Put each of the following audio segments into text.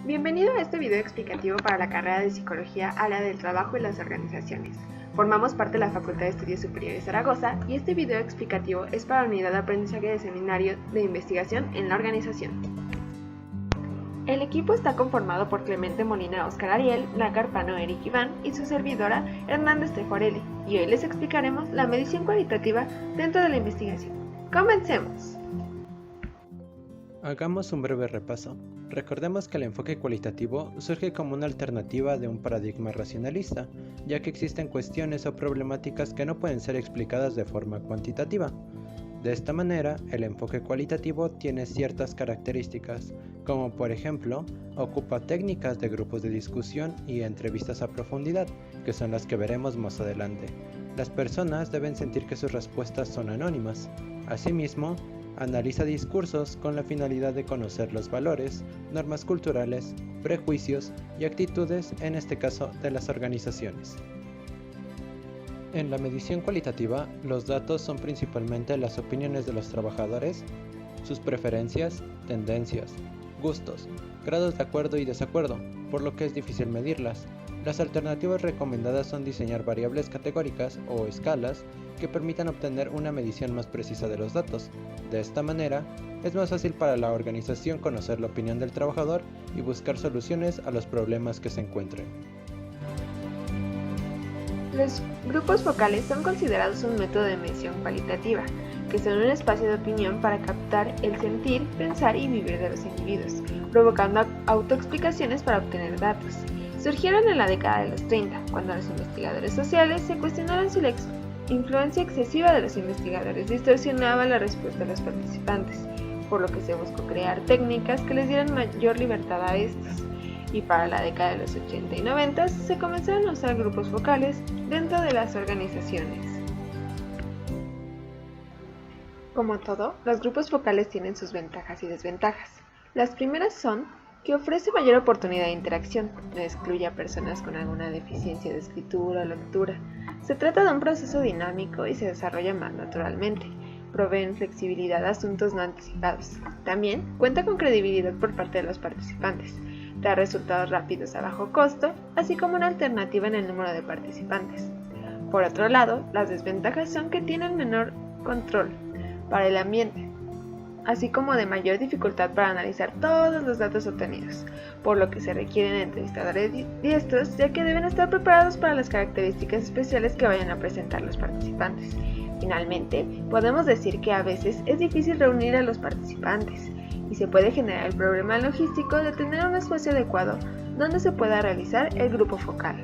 Bienvenido a este video explicativo para la carrera de Psicología, Área del Trabajo y las Organizaciones. Formamos parte de la Facultad de Estudios Superiores Zaragoza y este video explicativo es para la Unidad de Aprendizaje de Seminario de Investigación en la Organización. El equipo está conformado por Clemente Molina, Óscar Ariel, Blanca Arpano, Eric Iván y su servidora Hernández Teforelli, y hoy les explicaremos la medición cualitativa dentro de la investigación. ¡Comencemos! Hagamos un breve repaso. Recordemos que el enfoque cualitativo surge como una alternativa de un paradigma racionalista, ya que existen cuestiones o problemáticas que no pueden ser explicadas de forma cuantitativa. De esta manera, el enfoque cualitativo tiene ciertas características, como por ejemplo, ocupa técnicas de grupos de discusión y entrevistas a profundidad, que son las que veremos más adelante. Las personas deben sentir que sus respuestas son anónimas. Asimismo, analiza discursos con la finalidad de conocer los valores, normas culturales, prejuicios y actitudes, en este caso de las organizaciones. En la medición cualitativa, los datos son principalmente las opiniones de los trabajadores, sus preferencias, tendencias, gustos, grados de acuerdo y desacuerdo, por lo que es difícil medirlas. Las alternativas recomendadas son diseñar variables categóricas o escalas que permitan obtener una medición más precisa de los datos. De esta manera, es más fácil para la organización conocer la opinión del trabajador y buscar soluciones a los problemas que se encuentren. Los grupos focales son considerados un método de medición cualitativa, que son un espacio de opinión para captar el sentir, pensar y vivir de los individuos, provocando autoexplicaciones para obtener datos. Surgieron en la década de los 30, cuando los investigadores sociales se cuestionaron si la influencia excesiva de los investigadores distorsionaba la respuesta de los participantes, por lo que se buscó crear técnicas que les dieran mayor libertad a estos. Y para la década de los 80 y 90 se comenzaron a usar grupos focales dentro de las organizaciones. Como todo, los grupos focales tienen sus ventajas y desventajas. Las primeras son que ofrece mayor oportunidad de interacción, no excluye a personas con alguna deficiencia de escritura o lectura. Se trata de un proceso dinámico y se desarrolla más naturalmente. Proveen flexibilidad a asuntos no anticipados. También cuenta con credibilidad por parte de los participantes. Da resultados rápidos a bajo costo, así como una alternativa en el número de participantes. Por otro lado, las desventajas son que tienen menor control para el ambiente, así como de mayor dificultad para analizar todos los datos obtenidos, por lo que se requieren entrevistadores diestros, ya que deben estar preparados para las características especiales que vayan a presentar los participantes. Finalmente, podemos decir que a veces es difícil reunir a los participantes, y se puede generar el problema logístico de tener un espacio adecuado donde se pueda realizar el grupo focal.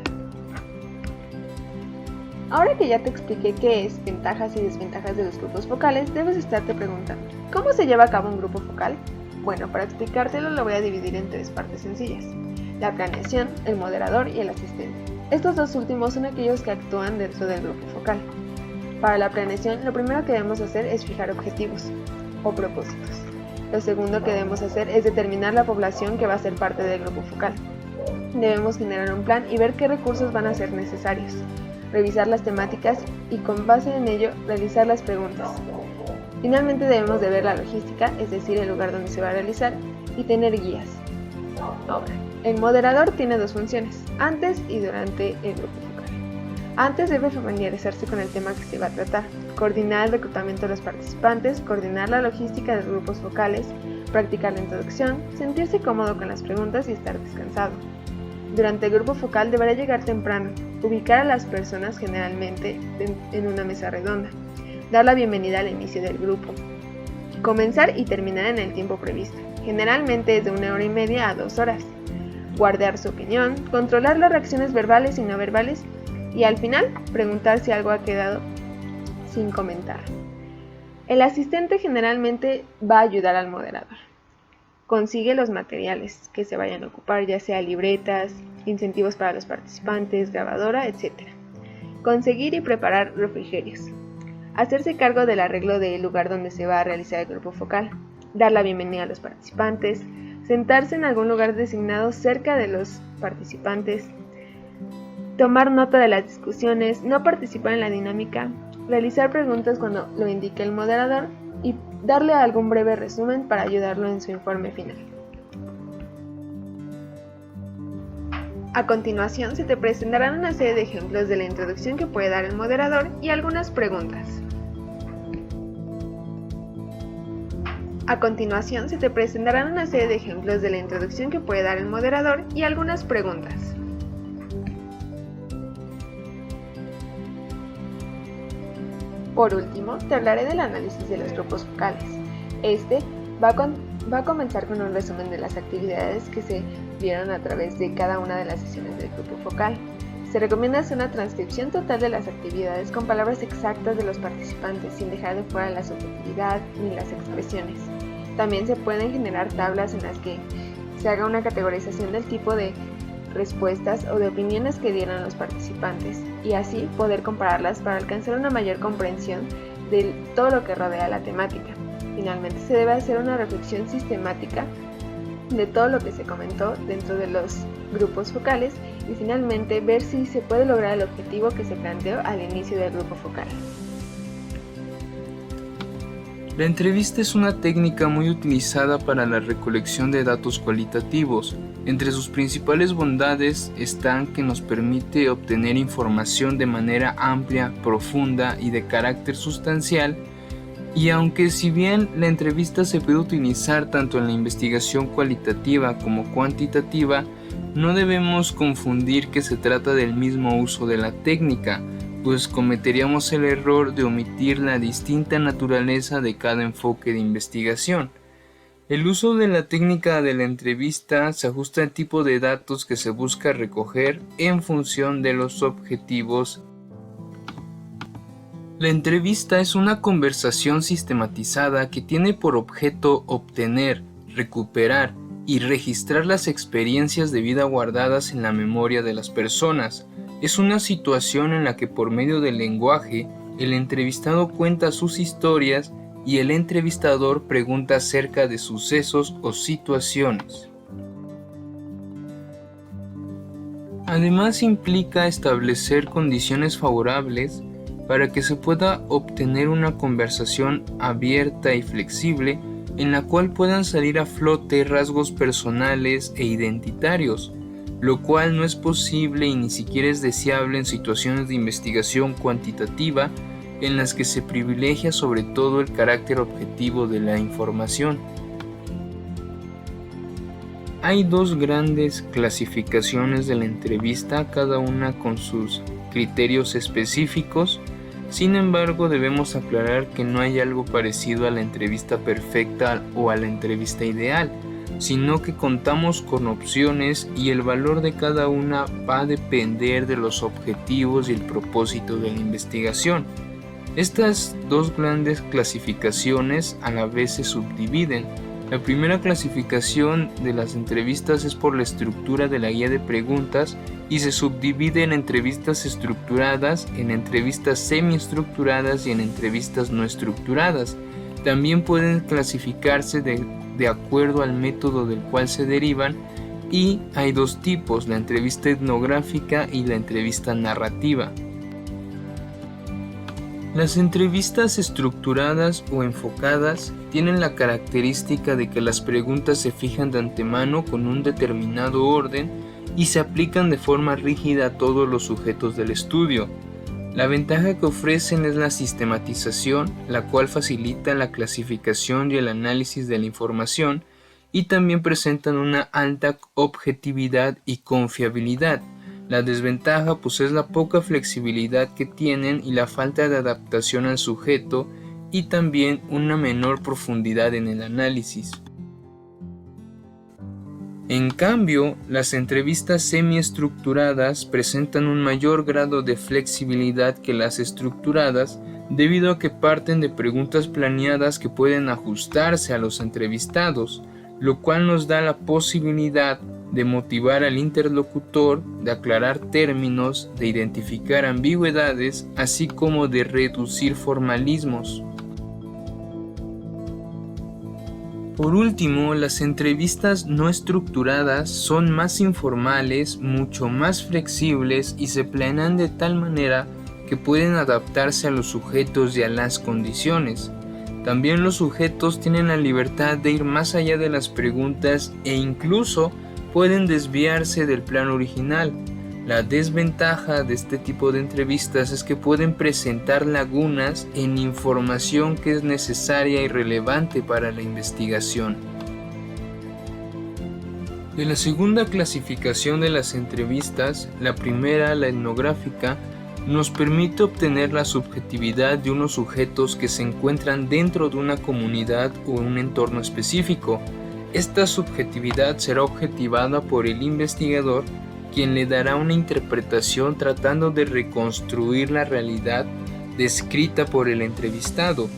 Ahora que ya te expliqué qué es ventajas y desventajas de los grupos focales, debes estarte preguntando, ¿cómo se lleva a cabo un grupo focal? Bueno, para explicártelo lo voy a dividir en tres partes sencillas: la planeación, el moderador y el asistente. Estos dos últimos son aquellos que actúan dentro del grupo focal. Para la planeación, lo primero que debemos hacer es fijar objetivos o propósitos. Lo segundo que debemos hacer es determinar la población que va a ser parte del grupo focal. Debemos generar un plan y ver qué recursos van a ser necesarios. Revisar las temáticas y con base en ello realizar las preguntas. Finalmente debemos de ver la logística, es decir, el lugar donde se va a realizar, y tener guías. Ahora, el moderador tiene dos funciones, antes y durante el grupo focal. Antes debe familiarizarse con el tema que se va a tratar, coordinar el reclutamiento de los participantes, coordinar la logística de los grupos focales, practicar la introducción, sentirse cómodo con las preguntas y estar descansado. Durante el grupo focal deberá llegar temprano, ubicar a las personas generalmente en una mesa redonda, dar la bienvenida al inicio del grupo, comenzar y terminar en el tiempo previsto, generalmente es de 1 hora y media a 2 horas, guardar su opinión, controlar las reacciones verbales y no verbales, y al final preguntar si algo ha quedado sin comentar. El asistente generalmente va a ayudar al moderador. Consigue los materiales que se vayan a ocupar, ya sea libretas, incentivos para los participantes, grabadora, etc. Conseguir y preparar refrigerios. Hacerse cargo del arreglo del lugar donde se va a realizar el grupo focal. Dar la bienvenida a los participantes. Sentarse en algún lugar designado cerca de los participantes. Tomar nota de las discusiones. No participar en la dinámica. Realizar preguntas cuando lo indique el moderador y darle algún breve resumen para ayudarlo en su informe final. A continuación se te presentarán una serie de ejemplos de la introducción que puede dar el moderador y algunas preguntas. A continuación se te presentarán una serie de ejemplos de la introducción que puede dar el moderador y algunas preguntas. Por último, te hablaré del análisis de los grupos focales. Este va a comenzar con un resumen de las actividades que se vieron a través de cada una de las sesiones del grupo focal. Se recomienda hacer una transcripción total de las actividades con palabras exactas de los participantes, sin dejar de fuera la subjetividad ni las expresiones. También se pueden generar tablas en las que se haga una categorización del tipo de respuestas o de opiniones que dieron los participantes y así poder compararlas para alcanzar una mayor comprensión de todo lo que rodea la temática. Finalmente, se debe hacer una reflexión sistemática de todo lo que se comentó dentro de los grupos focales y finalmente ver si se puede lograr el objetivo que se planteó al inicio del grupo focal. La entrevista es una técnica muy utilizada para la recolección de datos cualitativos. Entre sus principales bondades están que nos permite obtener información de manera amplia, profunda y de carácter sustancial, y aunque si bien la entrevista se puede utilizar tanto en la investigación cualitativa como cuantitativa, no debemos confundir que se trata del mismo uso de la técnica, pues cometeríamos el error de omitir la distinta naturaleza de cada enfoque de investigación. El uso de la técnica de la entrevista se ajusta al tipo de datos que se busca recoger en función de los objetivos. La entrevista es una conversación sistematizada que tiene por objeto obtener, recuperar y registrar las experiencias de vida guardadas en la memoria de las personas. Es una situación en la que por medio del lenguaje, el entrevistado cuenta sus historias y el entrevistador pregunta acerca de sucesos o situaciones. Además, implica establecer condiciones favorables para que se pueda obtener una conversación abierta y flexible en la cual puedan salir a flote rasgos personales e identitarios, lo cual no es posible y ni siquiera es deseable en situaciones de investigación cuantitativa en las que se privilegia sobre todo el carácter objetivo de la información. Hay dos grandes clasificaciones de la entrevista, cada una con sus criterios específicos. Sin embargo, debemos aclarar que no hay algo parecido a la entrevista perfecta o a la entrevista ideal, sino que contamos con opciones y el valor de cada una va a depender de los objetivos y el propósito de la investigación. Estas dos grandes clasificaciones a la vez se subdividen. La primera clasificación de las entrevistas es por la estructura de la guía de preguntas y se subdivide en entrevistas estructuradas, en entrevistas semiestructuradas y en entrevistas no estructuradas. También pueden clasificarse de acuerdo al método del cual se derivan y hay dos tipos, la entrevista etnográfica y la entrevista narrativa. Las entrevistas estructuradas o enfocadas tienen la característica de que las preguntas se fijan de antemano con un determinado orden y se aplican de forma rígida a todos los sujetos del estudio. La ventaja que ofrecen es la sistematización, la cual facilita la clasificación y el análisis de la información, y también presentan una alta objetividad y confiabilidad. La desventaja pues es la poca flexibilidad que tienen y la falta de adaptación al sujeto y también una menor profundidad en el análisis. En cambio, las entrevistas semiestructuradas presentan un mayor grado de flexibilidad que las estructuradas debido a que parten de preguntas planeadas que pueden ajustarse a los entrevistados, lo cual nos da la posibilidad de motivar al interlocutor, de aclarar términos, de identificar ambigüedades, así como de reducir formalismos. Por último, las entrevistas no estructuradas son más informales, mucho más flexibles y se planean de tal manera que pueden adaptarse a los sujetos y a las condiciones. También los sujetos tienen la libertad de ir más allá de las preguntas e incluso pueden desviarse del plan original. La desventaja de este tipo de entrevistas es que pueden presentar lagunas en información que es necesaria y relevante para la investigación. De la segunda clasificación de las entrevistas, la primera, la etnográfica, nos permite obtener la subjetividad de unos sujetos que se encuentran dentro de una comunidad o un entorno específico. Esta subjetividad será objetivada por el investigador, quien le dará una interpretación tratando de reconstruir la realidad descrita por el entrevistado.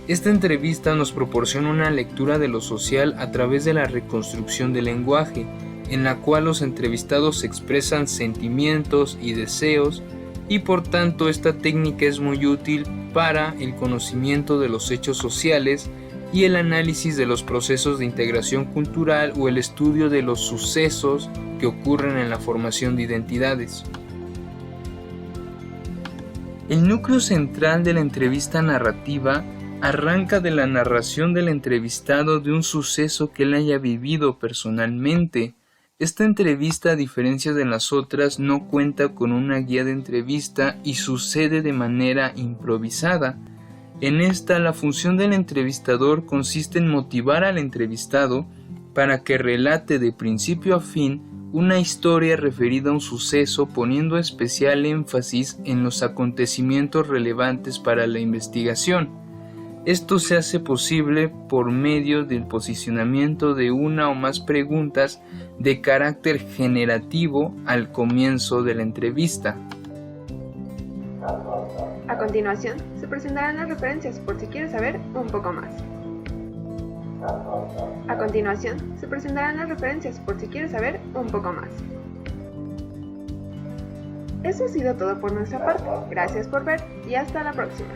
Esta entrevista nos proporciona una lectura de lo social a través de la reconstrucción del lenguaje, en la cual los entrevistados expresan sentimientos y deseos, y por tanto esta técnica es muy útil para el conocimiento de los hechos sociales y el análisis de los procesos de integración cultural o el estudio de los sucesos que ocurren en la formación de identidades. El núcleo central de la entrevista narrativa arranca de la narración del entrevistado de un suceso que él haya vivido personalmente. Esta entrevista, a diferencia de las otras, no cuenta con una guía de entrevista y sucede de manera improvisada. En esta, la función del entrevistador consiste en motivar al entrevistado para que relate de principio a fin una historia referida a un suceso, poniendo especial énfasis en los acontecimientos relevantes para la investigación. Esto se hace posible por medio del posicionamiento de una o más preguntas de carácter generativo al comienzo de la entrevista. A continuación, se presentarán las referencias por si quieres saber un poco más. A continuación, se presentarán las referencias por si quieres saber un poco más. Eso ha sido todo por nuestra parte. Gracias por ver y hasta la próxima.